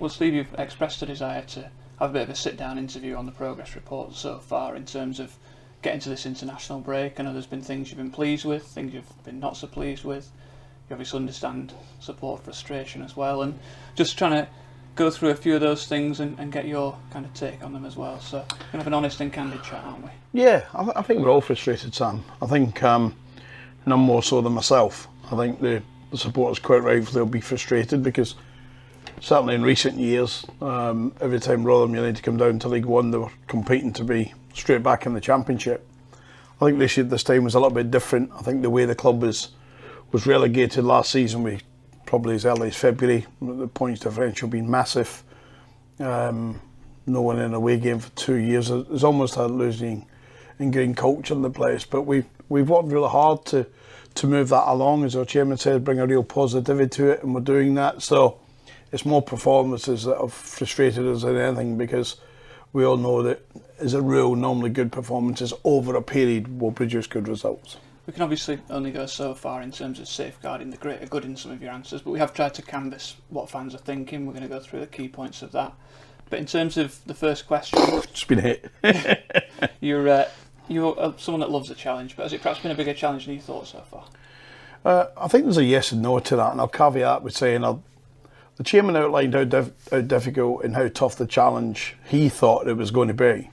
Well, Steve, you've expressed a desire to have a bit of a sit-down interview on the progress report so far in terms of getting to this international break. I know there's been things you've been pleased with, things you've been not so pleased with. You obviously understand support, frustration as well, and just trying to go through a few of those things and get your kind of take on them as well. So we're going to have an honest and candid chat, aren't we? Yeah, I think we're all frustrated, Sam. I think none more so than myself. I think the supporters quite rightly will be frustrated because certainly in recent years, every time Rotherham United come down to League One, they were competing to be straight back in the Championship. I think this time was a little bit different. I think the way the club was relegated last season, we probably as early as February, the points differential being massive. No one in a away game for 2 years. It's almost a losing ingrained culture in the place. But we've worked really hard to move that along, as our chairman said, bring a real positivity to it, and we're doing that. So it's more performances that have frustrated us than anything, because we all know that as a rule, normally good performances over a period will produce good results. We can obviously only go so far in terms of safeguarding the greater good in some of your answers, but we have tried to canvass what fans are thinking. We're going to go through the key points of that. But in terms of the first question, it's been hit. You're someone that loves a challenge, but has it perhaps been a bigger challenge than you thought so far? I think there's a yes and no to that, and I'll caveat with saying the chairman outlined how difficult and how tough the challenge he thought it was going to be.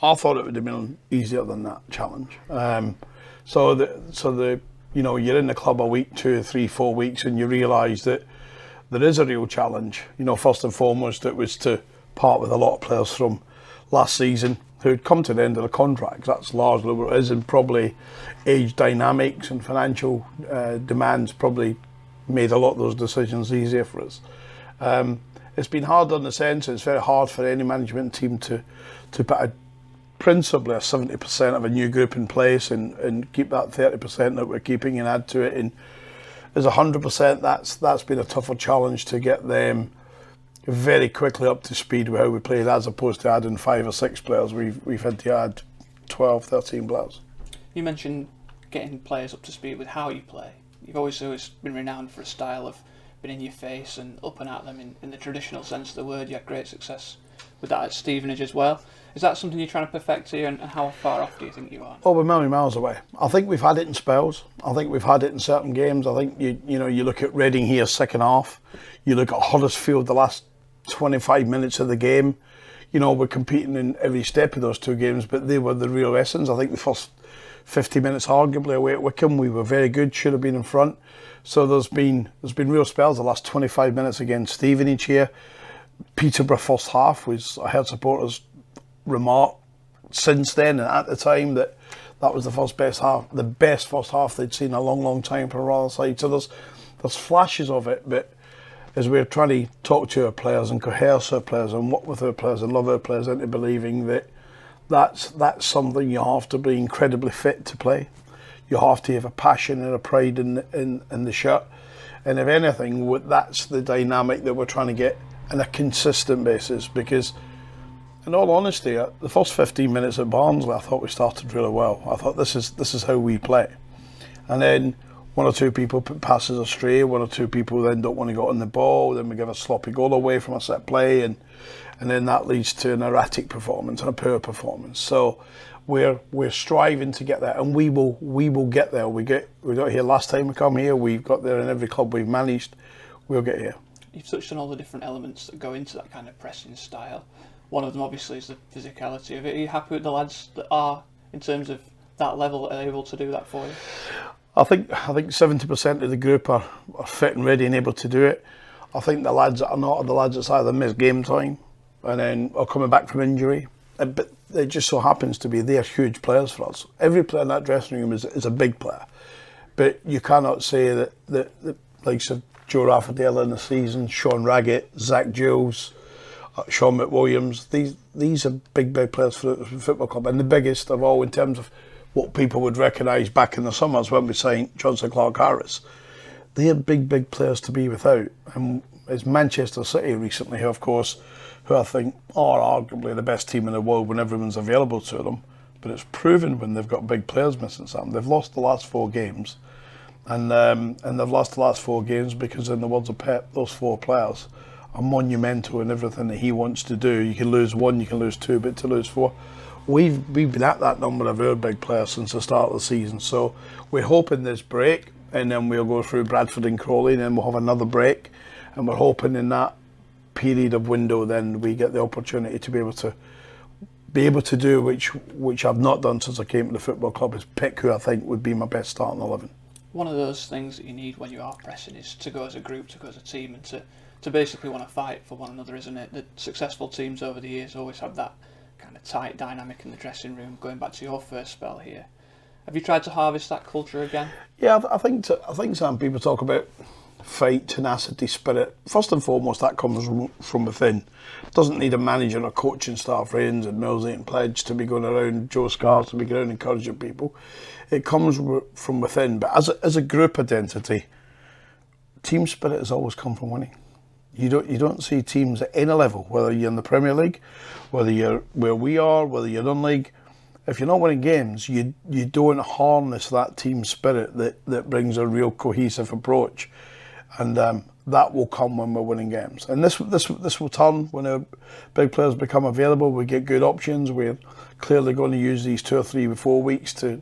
I thought it would have been easier than that challenge. So you're in the club a week, 2, 3, 4 weeks, and you realise that there is a real challenge. First and foremost, it was to part with a lot of players from last season who had come to the end of the contract. That's largely what it is, and probably age dynamics and financial demands probably made a lot of those decisions easier for us. It's been hard in the sense it's very hard for any management team to put principally a 70% of a new group in place and keep that 30% that we're keeping and add to it. And as 100%, that's been a tougher challenge to get them very quickly up to speed with how we played, as opposed to adding 5 or 6 players. We've had to add 12, 13 players. You mentioned getting players up to speed with how you play. You've always been renowned for a style of being in your face and up and at them in the traditional sense of the word. You had great success with that at Stevenage as well. Is that something you're trying to perfect here, and how far off do you think you are? Oh, we're a million miles away. I think we've had it in spells. I think we've had it in certain games. I think you look at Reading here second half. You look at Huddersfield the last 25 minutes of the game. We're competing in every step of those 2 games, but they were the real essence. I think the first 50 minutes arguably away at Wycombe, we were very good, should have been in front. So there's been real spells the last 25 minutes against Stevenage here. Peterborough first half I heard supporters remark since then and at the time that was the best first half they'd seen in a long time for a Royal side. So there's flashes of it, but as we're trying to talk to our players and coerce our players and work with our players and love our players into believing that that's something you have to be incredibly fit to play. You have to have a passion and a pride in the shirt, and if anything, that's the dynamic that we're trying to get on a consistent basis. Because in all honesty, the first 15 minutes at Barnsley, I thought we started really well. I thought this is how we play, and then 1 or 2 people put passes astray, 1 or 2 people then don't want to go on the ball, then we give a sloppy goal away from a set play, and then that leads to an erratic performance and a poor performance. So we're striving to get there, and we will get there. We got here last time we come here, we've got there in every club we've managed, we'll get here. You've touched on all the different elements that go into that kind of pressing style. One of them obviously is the physicality of it. Are you happy with the lads that are, in terms of that level, are able to do that for you? I think 70% of the group are fit and ready and able to do it. I think the lads that are not are the lads that's either missed game time and then are coming back from injury. But it just so happens to be they're huge players for us. Every player in that dressing room is a big player. But you cannot say that the likes of Joe Raffadella in the season, Sean Raggett, Zach Jules, Sean McWilliams, these are big players for the football club, and the biggest of all in terms of what people would recognise back in the summers when we signed Johnson Clark Harris. They are big players to be without. And it's Manchester City recently, who I think are arguably the best team in the world when everyone's available to them. But it's proven when they've got big players missing something. They've lost the last 4 games. And they've lost the last 4 games because, in the words of Pep, those 4 players monumental in everything that he wants to do. You can lose one, you can lose two, but to lose four, we've been at that number of our big players since the start of the season. So we're hoping this break, and then we'll go through Bradford and Crawley, and then we'll have another break, and we're hoping in that period of window then we get the opportunity to be able to do which I've not done since I came to the football club, is pick who I think would be my best starting 11. One of those things that you need when you are pressing is to go as a group, to go as a team, and to basically want to fight for one another, isn't it? The successful teams over the years always have that kind of tight dynamic in the dressing room. Going back to your first spell here, have you tried to harvest that culture again? Yeah, I think some people talk about fight, tenacity, spirit. First and foremost, that comes from within. It doesn't need a manager or coaching staff, Rains and Millsy and Pledge, to be going around, Joe Scars to be going around encouraging people. It comes from within. But as a group identity, team spirit has always come from winning. You don't see teams at any level, whether you're in the Premier League, whether you're where we are, whether you're in league. If you're not winning games, you don't harness that team spirit that brings a real cohesive approach. And that will come when we're winning games. And this will turn when our big players become available. We get good options. We're clearly going to use these 2 or 3 or 4 weeks to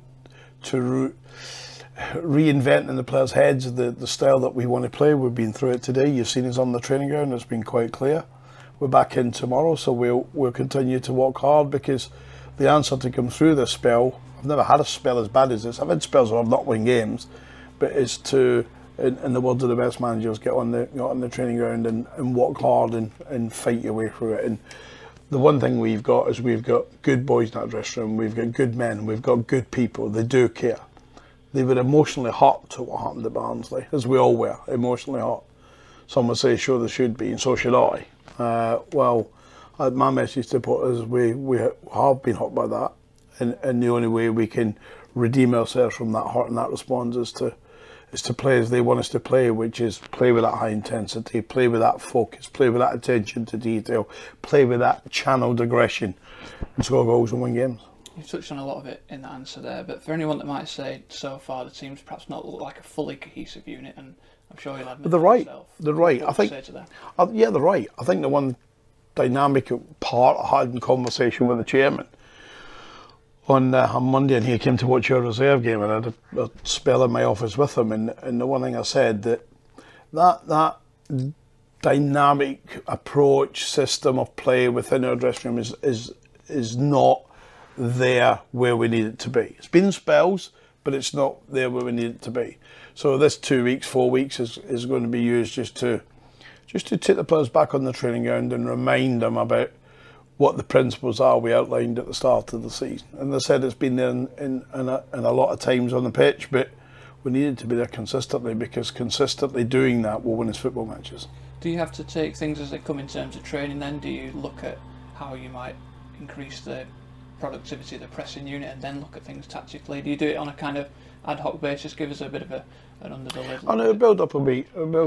reinvent in the players' heads the style that we want to play. We've been through it today. You've seen us on the training ground. It's been quite clear. We're back in tomorrow, so we'll continue to work hard, because the answer to come through this spell, I've never had a spell as bad as this. I've had spells where I've not won games, but it's to, in the words of the best managers, get on the training ground and work hard and fight your way through it. And the one thing we've got is we've got good boys in that dressing room, we've got good men, we've got good people. They do care. They were emotionally hurt to what happened at Barnsley, as we all were, emotionally hurt. Some would say, sure, they should be, and so should I. My message to put is we have been hurt by that, and the only way we can redeem ourselves from that hurt and that response is to play as they want us to play, which is play with that high intensity, play with that focus, play with that attention to detail, play with that channeled aggression, and score goals and win games. You've touched on a lot of it in that answer there, but for anyone that might say so far the team's perhaps not looked like a fully cohesive unit, and I'm sure you'll admit they're right. yourself. They're right. What would you say to them? Yeah, they're right. I think the one dynamic part I had in conversation with the chairman on Monday, and he came to watch our reserve game, and I had a spell in my office with him, and the one thing I said that dynamic approach, system of play within our dressing room is not there where we need it to be. It's been in spells, but it's not there where we need it to be. So this 2 weeks, 4 weeks is going to be used just to take the players back on the training ground and remind them about what the principles are we outlined at the start of the season. And as I said, it's been there in a lot of times on the pitch, but we needed to be there consistently, because consistently doing that will win us football matches. Do you have to take things as they come in terms of training then? Do you look at how you might increase the productivity of the pressing unit and then look at things tactically? Do you do it on a kind of ad hoc basis? Give us a bit of an under the lid. I know, build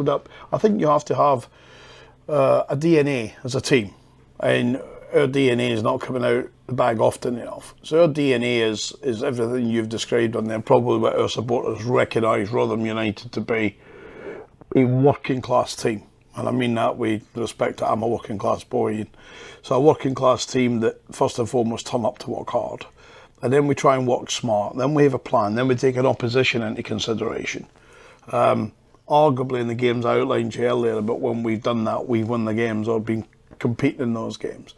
up. I think you have to have a DNA as a team, and our DNA is not coming out the bag often enough. So our DNA is everything you've described on there, probably what our supporters recognise Rotherham United to be a working class team. And I mean that with respect to I'm a working class boy. So a working class team that first and foremost turn up to work hard. And then we try and work smart. Then we have a plan. Then we take an opposition into consideration. Arguably in the games I outlined to you earlier, but when we've done that, we've won the games or been competing in those games.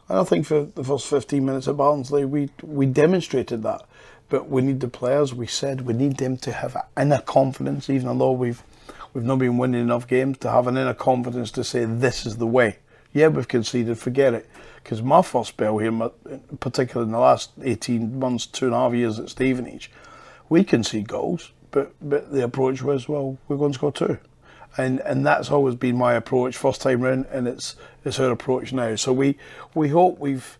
And I think for the first 15 minutes at Barnsley, we demonstrated that. But we need the players, we said we need them to have an inner confidence, even though we've not been winning enough games, to have an inner confidence to say this is the way. Yeah, we've conceded, forget it. Because my first spell here, particularly in the last 18 months, 2.5 years at Stevenage, we concede goals, but the approach was, well, we're going to score 2. And that's always been my approach first time round, and it's our approach now. So we hope we've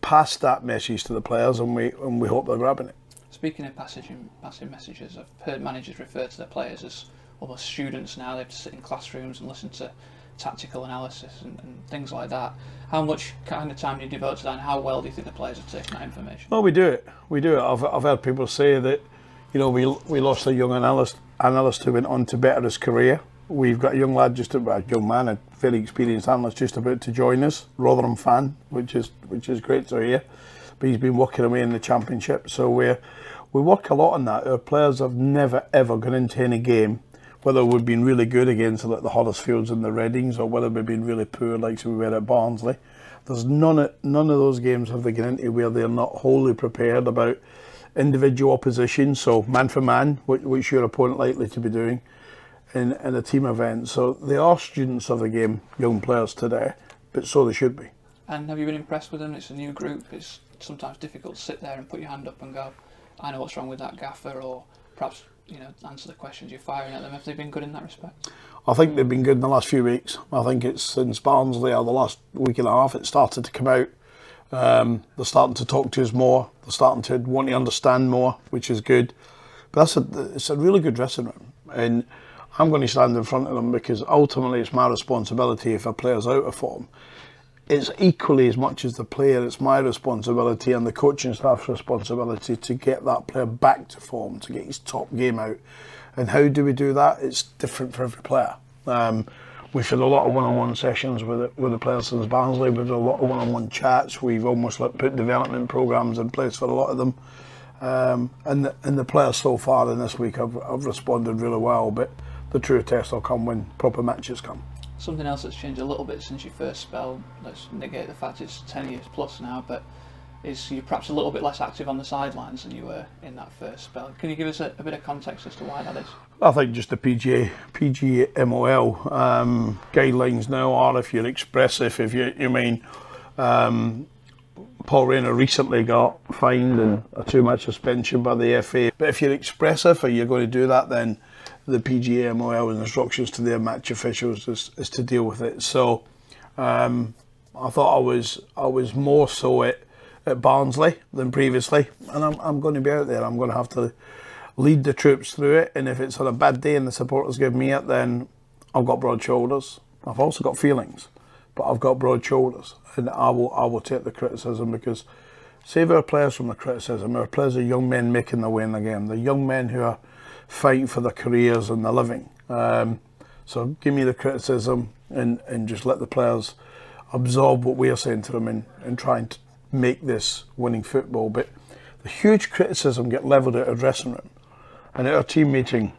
passed that message to the players, and we hope they're grabbing it. Speaking of passing messages, I've heard managers refer to their players as almost students now. They have to sit in classrooms and listen to tactical analysis and things like that. How much kind of time do you devote to that, and how well do you think the players are taking that information? Well, we do it. I've heard people say that, we lost a young analyst who went on to better his career we've got a young lad, a young man, a very experienced analyst, just about to join us, Rotherham fan, which is great to hear. But he's been working away in the Championship, so we work a lot on that. Our players have never ever gone into any game, whether we've been really good against like the Huddersfields and the Readings, or whether we've been really poor like we were at Barnsley. There's none of those games have they gone into where they're not wholly prepared about individual opposition, so man for man, which your opponent likely to be doing in a team event. So they are students of the game, young players today, but so they should be. And have you been impressed with them? It's a new group. It's sometimes difficult to sit there and put your hand up and go, I know what's wrong with that gaffer, or perhaps answer the questions you're firing at them. Have they been good in that respect? I think they've been good in the last few weeks. I think it's since Barnsley, or the last week and a half, it started to come out. They're starting to talk to us more. They're starting to want to understand more, which is good. But it's a really good dressing room. And I'm going to stand in front of them because ultimately it's my responsibility if a player's out of form. It's equally as much as the player, it's my responsibility and the coaching staff's responsibility to get that player back to form, to get his top game out. And how do we do that? It's different for every player. We've had a lot of one-on-one sessions with the players since Barnsley. We've had a lot of one-on-one chats. We've almost put development programmes in place for a lot of them. And the players so far in this week have responded really well. But the true test will come when proper matches come. Something else that's changed a little bit since your first spell, let's negate the fact it's 10 years plus now, but is you're perhaps a little bit less active on the sidelines than you were in that first spell. Can you give us a bit of context as to why that is? I think just the PGMOL guidelines now are if you're expressive, Paul Rayner recently got fined and a 2-match suspension by the FA. But if you're expressive or you're going to do that, then the PGMOL instructions to their match officials is to deal with it. So I thought I was more so at Barnsley than previously, and I'm going to be out there. I'm going to have to lead the troops through it, and if it's on a bad day and the supporters give me it, then I've got broad shoulders. I've also got feelings, but I've got broad shoulders, and I will take the criticism, because save our players from the criticism. Our players are young men making their way in the game. They're young men who are fighting for their careers and their living. So give me the criticism and just let the players absorb what we are saying to them and trying to make this winning football. But the huge criticism get levelled at our dressing room. And at our team meeting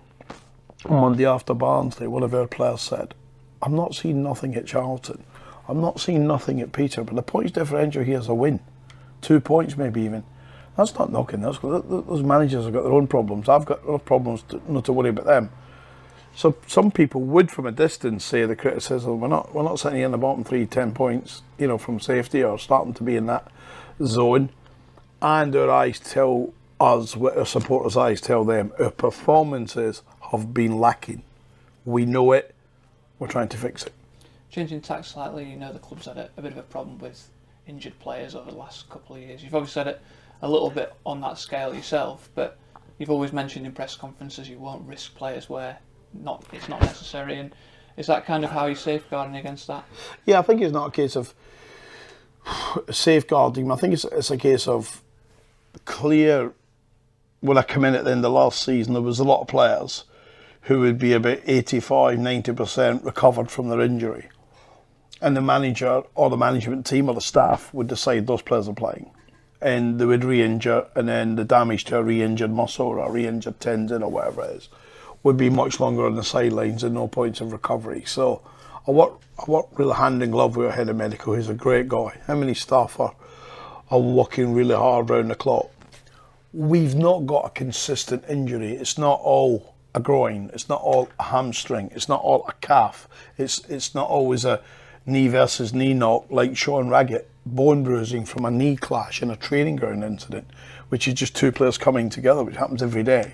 on Monday after Barnsley, one of our players said, I'm not seeing nothing at Charlton. I'm not seeing nothing at Peter, but the points differential here is a win. 2 points maybe even. That's not knocking those. Those managers have got their own problems. I've got other problems, not to worry about them. So some people would, from a distance, say the criticism, we're not sitting here in the bottom 3, 10 points, from safety or starting to be in that zone. And our eyes tell us what our supporters' eyes tell them. Our performances have been lacking. We know it. We're trying to fix it. Changing tack slightly, the club's had a bit of a problem with injured players over the last couple of years. You've obviously said it a little bit on that scale yourself, but you've always mentioned in press conferences you won't risk players where it's not necessary. And is that kind of how you're safeguarding against that? Yeah, I think it's not a case of safeguarding. I think it's a case of clear. When I come in at the end of last season, there was a lot of players who would be about 85-90% recovered from their injury, and the manager or the management team or the staff would decide those players are playing, and they would re-injure, and then the damage to a re-injured muscle or a re-injured tendon or whatever it is would be much longer on the sidelines and no points of recovery. So I work really hand in glove with our head of medical, who's a great guy. How many staff are working really hard round the clock? We've not got a consistent injury. It's not all a groin. It's not all a hamstring. It's not all a calf. It's not always a knee versus knee knock like Sean Raggett, bone bruising from a knee clash in a training ground incident, which is just two players coming together, which happens every day.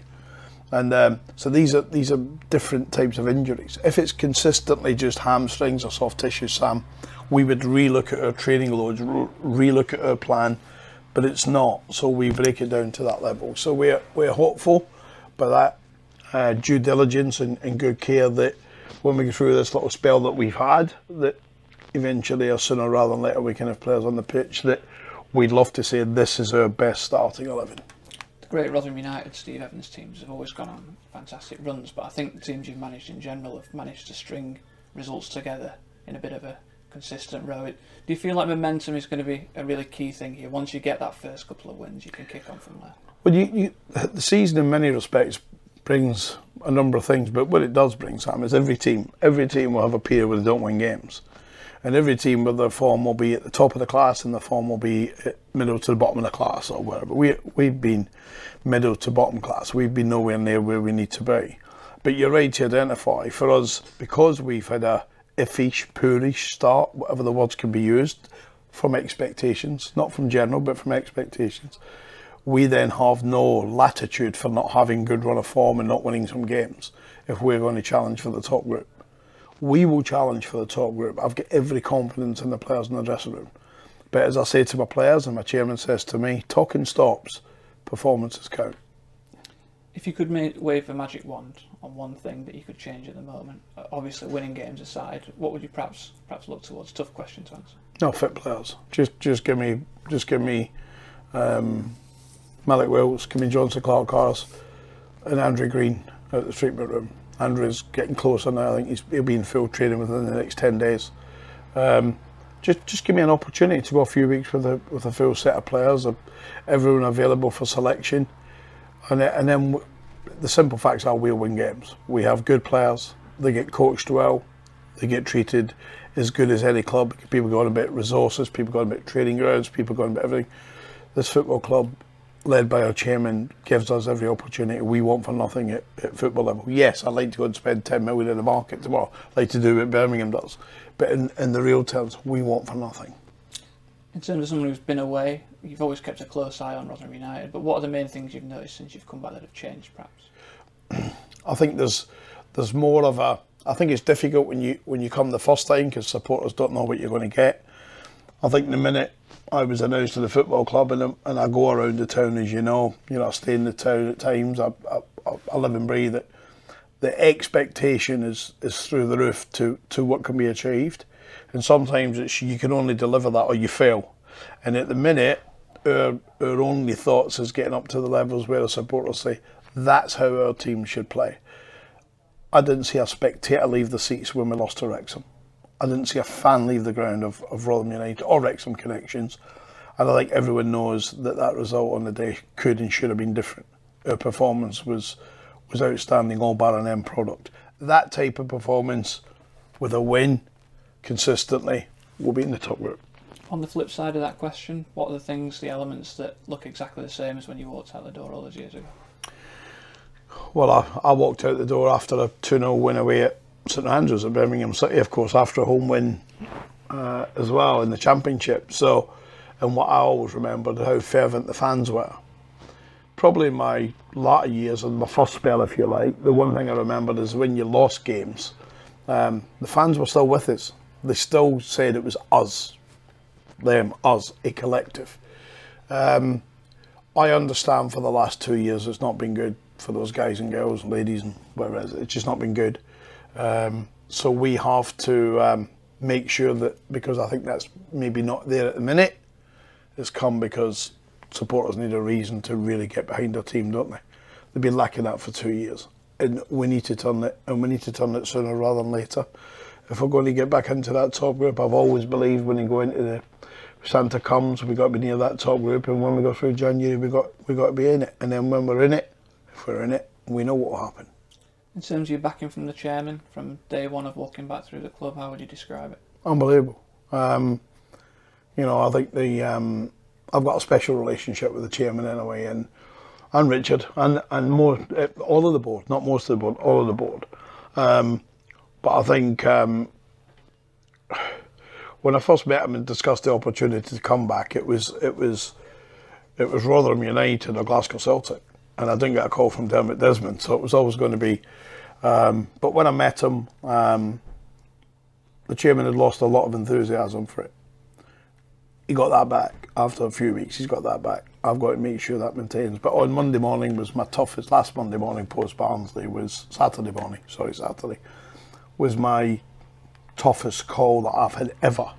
And so these are different types of injuries. If it's consistently just hamstrings or soft tissue, Sam, we would relook at our training loads, relook at our plan, but it's not. So we break it down to that level. So we're hopeful by that due diligence and good care that when we go through this little spell that we've had, that eventually or sooner rather than later we can have players on the pitch that we'd love to say this is our best starting 11. great Rotherham United, Steve Evans teams have always gone on fantastic runs, but I think the teams you've managed in general have managed to string results together in a bit of a consistent row. Do you feel like momentum is going to be a really key thing here? Once you get that first couple of wins, you can kick on from there. Well, the season in many respects brings a number of things, but what it does bring, Sam, is every team will have a period where they don't win games. And every team with their form will be at the top of the class and the form will be middle to the bottom of the class or whatever. We've been middle to bottom class. We've been nowhere near where we need to be. But you're right to identify, for us, because we've had a iffish, poorish start, whatever the words can be used, from expectations, not from general, but from expectations, we then have no latitude for not having good run of form and not winning some games if we're going to challenge for the top group. We will challenge for the top group. I've got every confidence in the players in the dressing room. But as I say to my players, and my chairman says to me, talking stops, performances count. If you could wave a magic wand on one thing that you could change at the moment, obviously winning games aside, what would you perhaps look towards? Tough question to answer. No, fit players. Just give me Malik Wills, give me Johnson Clark-Harris and Andrew Green at the treatment room. Andrew's getting closer now. I think he'll be in full training within the next 10 days. Just give me an opportunity to go a few weeks with a full set of players, everyone available for selection, and then the simple facts are we'll win games. We have good players. They get coached well. They get treated as good as any club. People go on a bit of resources. People go on a bit of training grounds. People go on a bit of everything. This football club, led by our chairman, gives us every opportunity we want for nothing at football level. Yes, I'd like to go and spend 10 million in the market tomorrow, like to do what Birmingham does. But in the real terms, we want for nothing. In terms of someone who's been away, you've always kept a close eye on Rotherham United, but what are the main things you've noticed since you've come back that have changed, perhaps? I think there's more of a... I think it's difficult when you come the first time because supporters don't know what you're going to get. I think the minute I was announced to the football club and I go around the town, as you know, I stay in the town at times, I live and breathe it. The expectation is through the roof to what can be achieved. And sometimes it's you can only deliver that or you fail. And at the minute, our only thoughts is getting up to the levels where the supporters say, that's how our team should play. I didn't see a spectator leave the seats when we lost to Wrexham. I didn't see a fan leave the ground of Rotherham United or Wrexham connections. And I think everyone knows that result on the day could and should have been different. Our performance was outstanding, all bar an end product. That type of performance with a win consistently will be in the top group. On the flip side of that question, what are the elements that look exactly the same as when you walked out the door all those years ago? Well, I walked out the door after a 2-0 win away at St Andrews at Birmingham City, of course, after a home win as well in the Championship. So, and what I always remembered, how fervent the fans were. Probably in my latter years, and my first spell, if you like, the one thing I remembered is when you lost games, the fans were still with us. They still said it was us, them, us, a collective. I understand for the last 2 years it's not been good for those guys and girls, ladies and whatever it is. It's just not been good. So we have to make sure that, because I think that's maybe not there at the minute, it's come because supporters need a reason to really get behind their team, don't they? They've been lacking that for 2 years. And we need to turn it, and we need to turn it sooner rather than later. If we're going to get back into that top group, I've always believed when you go into the Santa comes, we've got to be near that top group, and when we go through January, we've got to be in it. And then when we're in it, if we're in it, we know what will happen. In terms of your backing from the chairman, from day one of walking back through the club, how would you describe it? Unbelievable. I think I've got a special relationship with the chairman anyway, and Richard, and more, all of the board, not most of the board, all of the board. But I think when I first met him and discussed the opportunity to come back, it was Rotherham United or Glasgow Celtic, and I didn't get a call from Dermot Desmond, so it was always going to be. But when I met him, the chairman had lost a lot of enthusiasm for it. He got that back after a few weeks. He's got that back. I've got to make sure that maintains. But on Monday morning was my toughest. Last Monday morning post Barnsley was Saturday, was my toughest call that I've had ever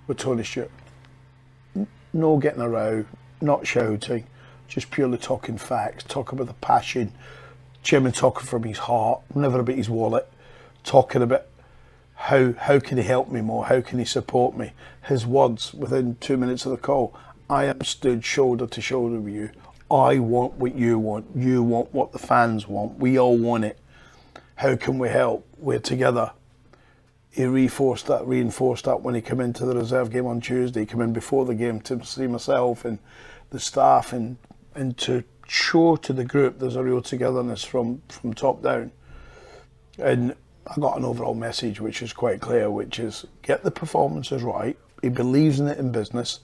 with Tony Stewart. No getting a row, not shouting, just purely talking facts, talking about the passion, chairman talking from his heart, never about his wallet, talking about how can he help me more, how can he support me. His words within 2 minutes of the call: I am stood shoulder to shoulder with you. I want what you want what the fans want, we all want it. How can we help? We're together. He reinforced that when he came into the reserve game on Tuesday. He came in before the game to see myself and the staff and to show to the group there's a real togetherness from top down. And I got an overall message which is quite clear, which is get the performances right. He believes in it in business.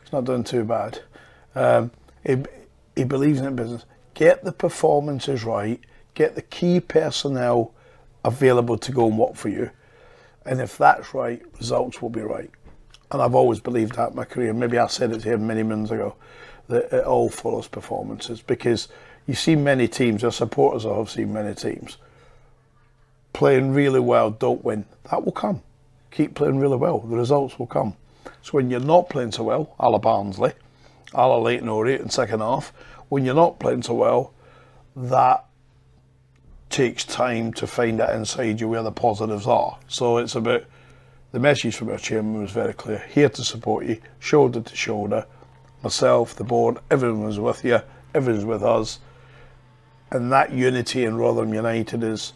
It's not done too bad. He believes in it in business. Get the performances right. Get the key personnel available to go and work for you. And if that's right, results will be right. And I've always believed that in my career. Maybe I said it to him many moons ago, that it all follows performances. Because you see many teams, our supporters have seen many teams, playing really well, don't win. That will come. Keep playing really well, the results will come. So when you're not playing so well, a la Barnsley, a la Leyton Orient in second half, when you're not playing so well, that takes time to find out inside you where the positives are. So it's about, the message from our chairman was very clear: here to support you, shoulder to shoulder. Myself, the board, everyone was with you, everyone's with us. And that unity in Rotherham United is,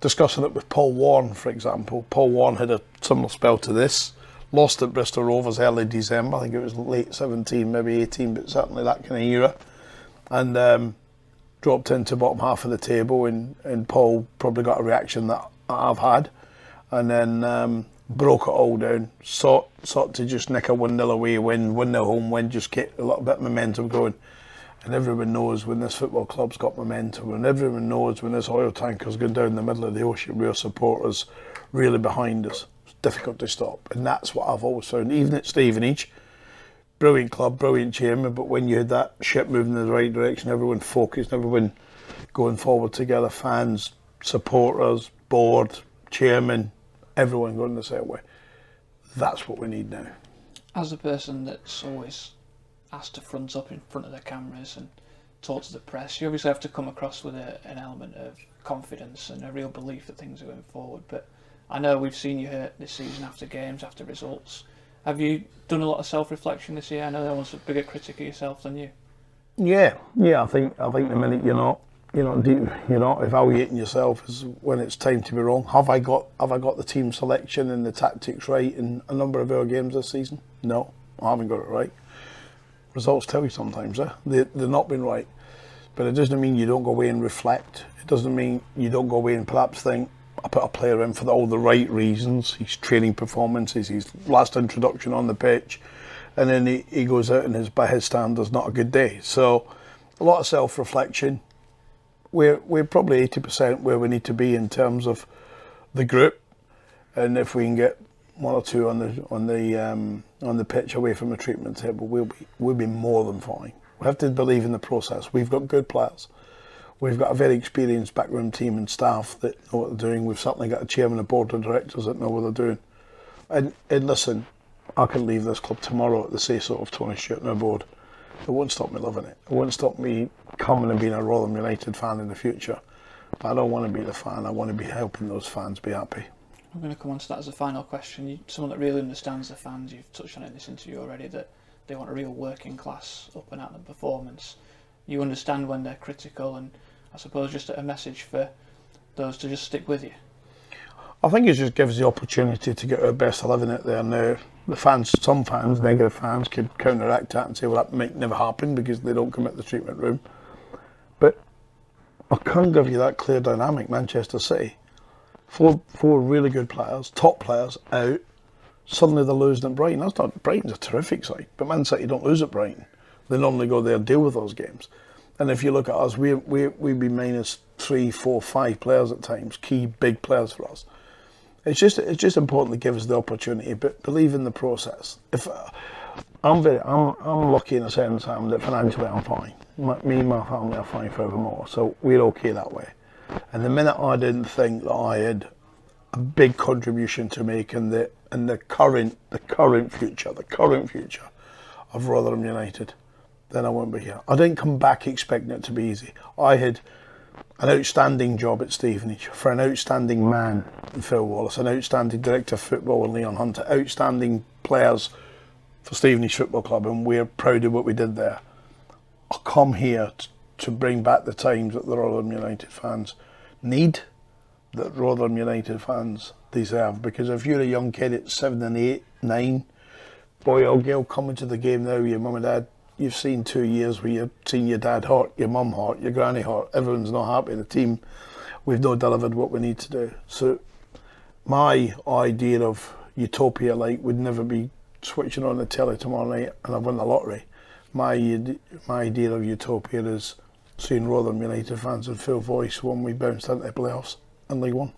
discussing it with Paul Warren, for example. Paul Warren had a similar spell to this, lost at Bristol Rovers early December, I think it was late 17, maybe 18, but certainly that kind of era. And dropped into bottom half of the table, and Paul probably got a reaction that I've had, and then broke it all down, sought to just nick a 1-0 away win, 1-0 home win, just get a little bit of momentum going. And everyone knows when this football club's got momentum, and everyone knows when this oil tanker's going down the middle of the ocean, we're supporters really behind us. It's difficult to stop, and that's what I've always found. Even at Stevenage, brilliant club, brilliant chairman, but when you had that ship moving in the right direction, everyone focused, everyone going forward together, fans, supporters, board, chairman, everyone going the same way. That's what we need now. As a person that's always asked to front up in front of the cameras and talk to the press, you obviously have to come across with an element of confidence and a real belief that things are going forward. But I know we've seen you hurt this season after games, after results. Have you done a lot of self-reflection this year? I know everyone's a bigger critic of yourself than you. Yeah. I think the minute you're not evaluating yourself is when it's time to be wrong. Have I got the team selection and the tactics right in a number of our games this season? No, I haven't got it right. Results tell you sometimes, they've not been right. But it doesn't mean you don't go away and reflect. It doesn't mean you don't go away and perhaps think, I put a player in for all the right reasons, his training performances, his last introduction on the pitch, and then he goes out and by his standards, not a good day. So a lot of self-reflection. We're probably 80% where we need to be in terms of the group, and if we can get one or two on the pitch away from the treatment table, we'll be more than fine. We have to believe in the process. We've got good players. We've got a very experienced backroom team and staff that know what they're doing. We've certainly got a chairman and board of directors that know what they're doing. And listen, I can leave this club tomorrow at the say-so of Tony Stewart and our board. It won't stop me loving it. It won't stop me coming and being a Rotherham United fan in the future. But I don't want to be the fan. I want to be helping those fans be happy. I'm going to come on to that as a final question. Someone that really understands the fans, you've touched on it in this interview already, that they want a real working class up and at them performance. You understand when they're critical, and I suppose just a message for those to just stick with you. I think it just gives the opportunity to get our best 11 out there now. The fans, some fans, negative fans, could counteract that and say, well, that might never happen because they don't come at the treatment room. But I can't give you that clear dynamic. Manchester City, four really good players, top players out, suddenly they're losing at Brighton. Brighton's a terrific side, but Man City don't lose at Brighton. They normally go there and deal with those games. And if you look at us, we'd be minus 3, 4, 5 players at times, key big players for us. It's just important to give us the opportunity, but believe in the process. If I'm lucky in a sense, that financially I'm fine. Me and my family are fine forevermore, so we're okay that way. And the minute I didn't think that I had a big contribution to make in the current future of Rotherham United, then I won't be here. I didn't come back expecting it to be easy. I had an outstanding job at Stevenage for an outstanding man in Phil Wallace, an outstanding director of football in Leon Hunter, outstanding players for Stevenage Football Club, and we're proud of what we did there. I come here to bring back the times that the Rotherham United fans need, that Rotherham United fans deserve. Because if you're a young kid at 7 and 8, 9, boy or girl coming to the game now, your mum and dad, you've seen 2 years where you've seen your dad hurt, your mum hurt, your granny hurt, everyone's not happy. The team, we've not delivered what we need to do. So my idea of utopia would never be switching on the telly tomorrow night and I've won the lottery. My idea of utopia is seeing Rotherham United fans in full voice when we bounced into the playoffs in League One.